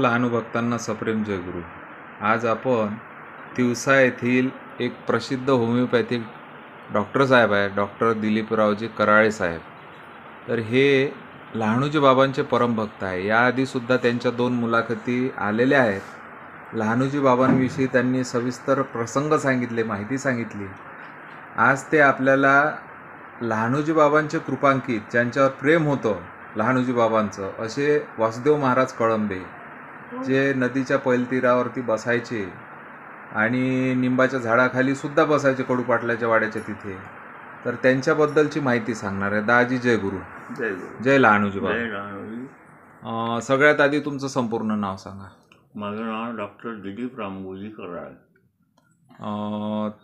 लहानू भक्तांना सप्रेम जयगुरु. आज आपण तिवसा येथील एक प्रसिद्ध होमिओपॅथिक डॉक्टर साहेब आहे, डॉक्टर दिलीपरावजी कराळे साहेब. तर हे लहानूजी बाबांचे परमभक्त आहे. याआधीसुद्धा त्यांच्या 2 मुलाखती आलेल्या आहेत. लहानूजी बाबांविषयी त्यांनी सविस्तर प्रसंग सांगितले, माहिती सांगितली. आज ते आपल्याला लहानूजी बाबांचे कृपांकित, ज्यांच्यावर प्रेम होतं लहानूजी बाबांचं, असे वासुदेव महाराज कळंबे, जे नदीच्या पैलतीरावरती बसायचे आणि निंबाच्या झाडाखाली सुद्धा बसायचे, कडूपाटलाच्या वाड्याच्या तिथे. तर त्यांच्याबद्दलची माहिती सांगणार आहे. दाजी जय गुरु. जय गुरु. जय लहानूजी बाबा. जय लहानूजी. सगळ्यात आधी तुमचं संपूर्ण नाव सांगा. माझं नाव डॉक्टर दिलीप रामगोजी कराळे.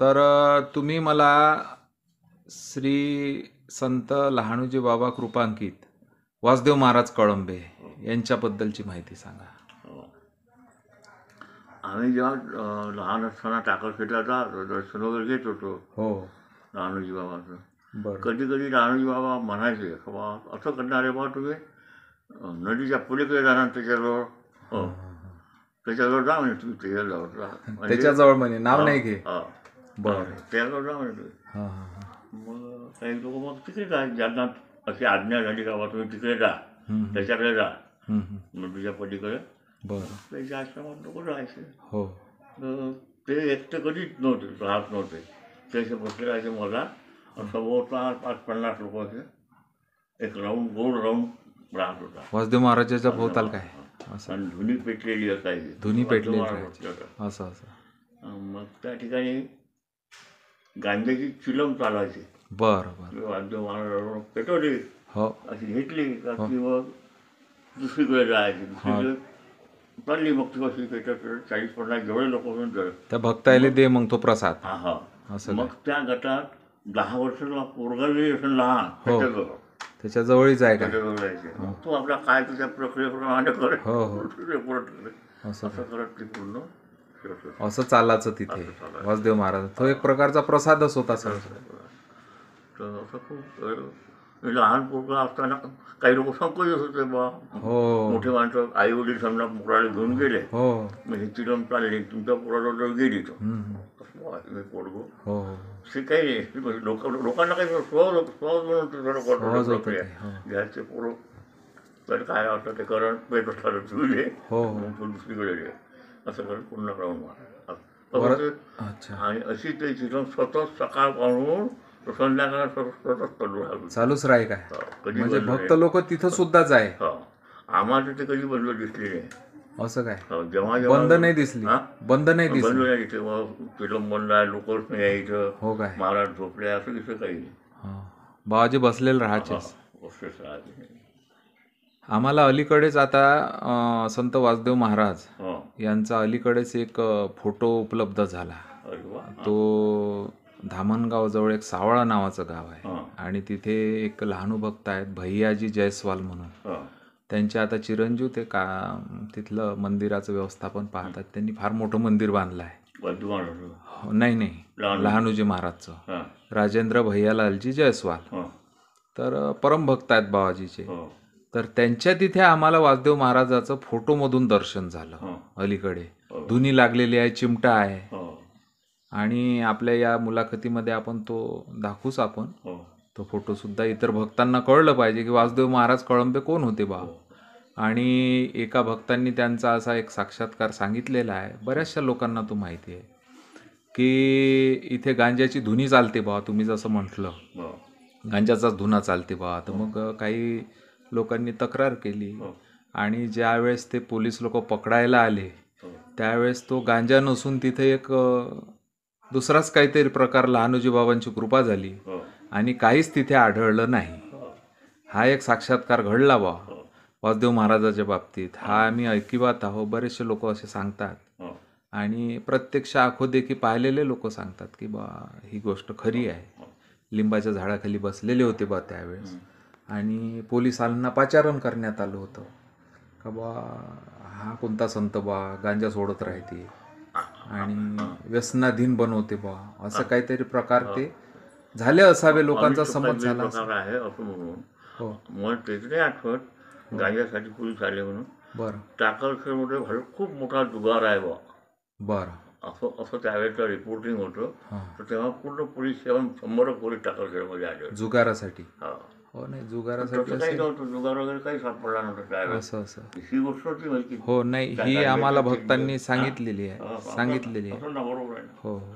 तर तुम्ही मला श्री संत लहानूजी बाबा कृपांकित वासुदेव महाराज कळंबे यांच्याबद्दलची माहिती सांगा. आम्ही जेव्हा लहान असताना टाकरखेड्याला दर्शन वगैरे घेत होतो हो लहानूजी बाबाचं. बरं. कधी कधी लहानूजी बाबा म्हणायचे बाबा असं करणारे बा तुम्ही नदीच्या पलीकडे जाणार त्याच्याजवळ, हो त्याच्याजवळ जा म्हणे तुम्ही, त्याच्याजवळ त्याच्याजवळ म्हणे नाव नाही घे. बरं त्याच्याजवळ जा म्हणे तुम्ही. मग काही लोक मग तिकडे जा, ज्यांना अशी आज्ञा झाली का बा तुम्ही तिकडे जा, त्याच्याकडे जा नदीच्या पलीकडे. बरं. त्याच्या आश्रमात लोक राहायचे. हो. तर ते एकटं कधीच नव्हते, राहत नव्हते. त्याचे बसले राहायचे मला सभोवता 5-50 लोक असे एक राऊंड गोल राऊंड राहत होता. वासुदेव महाराजाच्या भोवताल काय असं आणि धुनी पेटलेली असायची. धुनी पेटलेली असं असं. मग त्या ठिकाणी गांजाची चिलम चालायची. बरं बरं. वाद्य महाराज पेटवली, हो अशी घेतली का की मग दुसरीकडे जायची. दुसरीकडे चालली मग ती कशी पेटत 40-50 जेवढे लोक होऊन त्या भक्तायले दे मग तो प्रसाद. हा असं. मग त्या गटात 10 वर्षाचा पोरगा जरी असं लहान त्याच्या जवळच आहे का, त्याच्याजवळ जायचे. मग तो आपला काय तुझ्या प्रक्रियेप्रमाणे करे हो हो असं करत ती पूर्ण असं चालायचं तिथे वासुदेव महाराज. तो एक प्रकारचा प्रसादच होता सर. तर असं खूप लहान पोरगा असताना काही लोक संकोचत होते बा. हो. मोठे माणसं आई वडील समजा पोराला घेऊन गेले, हो मग ही चिलम चालली, तुमच्या पोराजवळ गेली तो पोरगो हो ते काही नाही. लोकांना काही सहज प्रक्रिया घ्यायचे पोरं. तर काय वाटतं ते करंट पेट असतात तुझे हो दुसरीकडे घे असं करत पूर्ण राऊंड मारा. आणि अशी ते चिलम स्वतःच सकाळ पाहून संध्याकाळ स्वतःच चालूच राही काय. म्हणजे भक्त लोक तिथं सुद्धाच आहे. आम्हाला ते कधी बंद दिसली नाही. असं काय जेव्हा बंद नाही दिसली. बंद नाही दिसली. बंद नाही इथे. मग चिलम बंद आहे, लोकच नाही आहे इथं. हो काय. महाराज झोपले असं दिसत काही नाही. बाबाजी बसलेले राहायचेच. राहते. आम्हाला अलीकडेच आता संत वासुदेव महाराज यांचा अलीकडेच एक फोटो उपलब्ध झाला. तो धामणगाव जवळ एक सावळा नावाचं गाव आहे आणि तिथे एक लहानू भक्त आहेत भैयाजी जयस्वाल म्हणून. त्यांचे आता चिरंजीव ते तिथलं मंदिराचं व्यवस्थापन पाहतात. त्यांनी फार मोठं मंदिर बांधलं आहे. नाही लहानूजी महाराजचं, राजेंद्र भैयालालजी जयस्वाल. तर परमभक्त आहेत बाबाजीचे. तर त्यांच्या तिथे आम्हाला वासुदेव महाराजाचं फोटोमधून दर्शन झालं. अलीकडे धुनी लागलेली आहे, चिमटा आहे. आणि आपल्या या मुलाखतीमध्ये आपण तो दाखवूच. आपण तो फोटो सुद्धा इतर भक्तांना कळलं पाहिजे की वासुदेव महाराज कळंबे कोण होते बा. आणि एका भक्तांनी त्यांचा असा एक साक्षात्कार सांगितलेला आहे. बऱ्याचशा लोकांना तो माहिती आहे की इथे गांजाची धुनी चालते बा. तुम्ही जसं म्हटलं गांजाचाच धुना चालते बा. तर मग काही लोकांनी तक्रार केली आणि ज्यावेळेस ते पोलीस लोक पकडायला आले त्यावेळेस तो गांजा नसून तिथे एक दुसराच काहीतरी प्रकार, लहानूजी बाबांची कृपा झाली आणि काहीच तिथे आढळलं नाही. हा एक साक्षात्कार घडला बा वासुदेव महाराजाच्या बाबतीत. हा आम्ही ऐकिवात आहोत. बरेचसे लोक असे सांगतात आणि प्रत्यक्ष आखोदेखी पाहिलेले लोक सांगतात की बा ही गोष्ट खरी आहे. लिंबाच्या झाडाखाली बसलेले होते बा त्यावेळेस आणि पोलिसांना पाचारण करण्यात आलं होतं का बा हा कोणता संत बा गांजा सोडत राहते आणि व्यसनाधीन बनवते बा. असं काहीतरी प्रकार ते झाले असावे. लोकांचा समज झाला आहे असं म्हणून. मग तेच नाही आठवत गांजासाठी पोलीस आले म्हणून. बरं टाकळखेडमध्ये खूप मोठा जुगार आहे बा, बरं असं असं त्यावेळेचं रिपोर्टिंग होतं. हां तर तेव्हा पूर्ण पोलीस सेवा 100 पोलीस टाकळखेडमध्ये आले होते. जुगारासाठी. हा. हो नाही पण जुगारासाठी तसं काही असेल नव्हतं, जुगार वगैरे काही सापडला नव्हता त्यावेळेस. असं असं. ही गोष्ट होती माहिती. हो नाही त्या ही टायमाचं आम्हाला ते- भक्तांनी हा? सांगितलेली आहे असं- सांगितलेली आहे. असं ना, बरोबर आहे ना. हो हो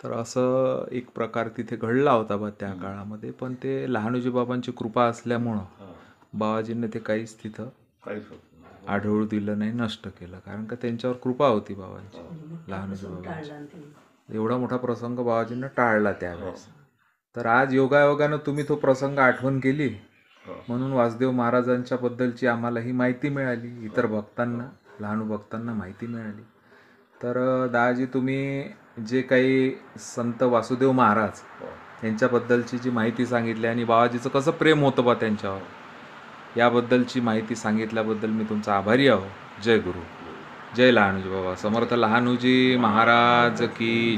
तर असं एक प्रकार तिथे घडला होता बा त्या काळामध्ये, पण ते लहानोजी बाबांची कृपा असल्यामुळं हा. बाबाजींनी ते काहीच तिथं काहीच होत नाही. आढळू दिलं नाही, नष्ट केलं, कारण का त्यांच्यावर कृपा होती बाबांची, लहानोजी बाबांची. एवढा मोठा प्रसंग बाबाजींना टाळला त्यावेळेस. तर आज योगायोगानं तुम्ही तो प्रसंग आठवण केली, म्हणून वासुदेव महाराजांच्या बद्दलची आम्हाला ही माहिती मिळाली, इतर भक्तांना लहानू भक्तांना माहिती मिळाली. तर दादाजी तुम्ही जे काही संत वासुदेव महाराज यांच्याबद्दलची जी माहिती सांगितली आणि बाबाजीचं कसं प्रेम होतं बा त्यांच्यावर, याबद्दलची माहिती सांगितल्याबद्दल मी तुमचा आभारी आहो. जय गुरु, जय लहानूजी बाबा समर्थ. लहानूजी महाराज की